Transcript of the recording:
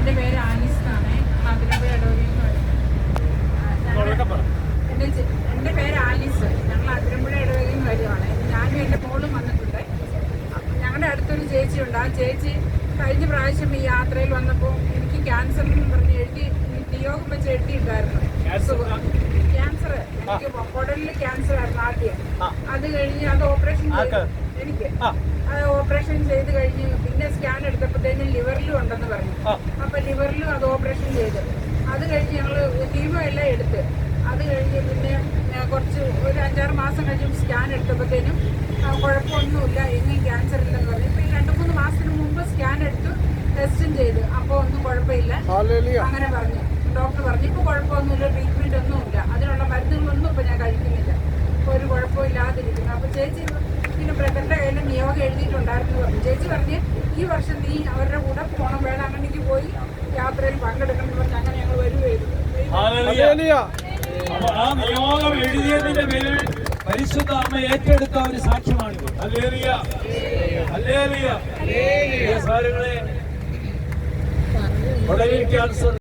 എൻ്റെ പേര് ആനിസ് എന്നാണ്. അതിരമ്പുഴ ഇടവകയിൽ നിന്ന് വരുന്നത്. എൻ്റെ പേര് ആലിസ്. ഞങ്ങൾ അതിരമ്പുഴ ഇടവകയിൽ നിന്ന് വരുവാണ്. ഞാനും എൻ്റെ മോളും വന്നിട്ടുണ്ട്. ഞങ്ങളുടെ അടുത്തൊരു ചേച്ചിയുണ്ട്. ആ ചേച്ചി കഴിഞ്ഞ പ്രാവശ്യം ഈ യാത്രയിൽ വന്നപ്പോൾ എനിക്ക് ക്യാൻസർ എന്ന് പറഞ്ഞ് എഴുതി നിയോഗം വെച്ച് എഴുതിയിട്ടായിരുന്നു. ക്യാൻസർ, എനിക്ക് കുടലിൽ ക്യാൻസർ ആയിരുന്നു ആദ്യം. അത് കഴിഞ്ഞ് അത് ഓപ്പറേഷൻ എനിക്ക് അത് ഓപ്പറേഷൻ ചെയ്ത് കഴിഞ്ഞ് പിന്നെ സ്കാൻ എടുത്തപ്പോഴത്തേനും ലിവറിലും ഉണ്ടെന്ന് പറഞ്ഞു. അപ്പൊ ലിവറിലും അത് ഓപ്പറേഷൻ ചെയ്ത് അത് കഴിഞ്ഞ് ഞങ്ങൾ കീമോ എല്ലാം എടുത്ത് അത് കഴിഞ്ഞ് പിന്നെ കുറച്ച് ഒരു 5-6 മാസം കഴിഞ്ഞ് സ്കാൻ എടുത്തപ്പോഴത്തേനും കുഴപ്പമൊന്നുമില്ല, എങ്ങും ക്യാൻസർ ഇല്ലെന്ന് പറഞ്ഞു. ഇപ്പൊ ഈ 2-3 മാസത്തിന് മുമ്പ് സ്കാൻ എടുത്ത് ടെസ്റ്റും ചെയ്ത് അപ്പോൾ ഒന്നും കുഴപ്പമില്ല അങ്ങനെ പറഞ്ഞു. ഡോക്ടർ പറഞ്ഞു ഇപ്പൊ കുഴപ്പമൊന്നുമില്ല, ട്രീറ്റ്മെന്റ് ഒന്നുമില്ല, അതിനുള്ള മരുന്നുകളൊന്നും ഇപ്പൊ ഞാൻ കഴിക്കുന്നില്ല, ഇപ്പൊ ഒരു കുഴപ്പമില്ലാതിരിക്കുന്നു. അപ്പൊ ചേച്ചി പിന്നെ ബ്രദറിന്റെ കയ്യിൽ നിയോഗം എഴുതിയിട്ടുണ്ടായിരുന്നു പറഞ്ഞു. ചേച്ചി പറഞ്ഞ് ഈ വർഷം നീ അവരുടെ കൂടെ പോണം, വേളാങ്കണ്ണിക്ക് പോയി യാത്രയിൽ പങ്കെടുക്കണം എന്ന് പറഞ്ഞ് അങ്ങനെ ഞങ്ങൾ വരുമായിരുന്നു. ആ നിയോഗം എഴുതിയതിന്റെ പേരിൽ പരിശുദ്ധ അമ്മ ഏറ്റെടുത്ത ഒരു സാക്ഷ്യമാണിത്. സാരങ്ങളെ, കുടലിൽ ക്യാൻസർ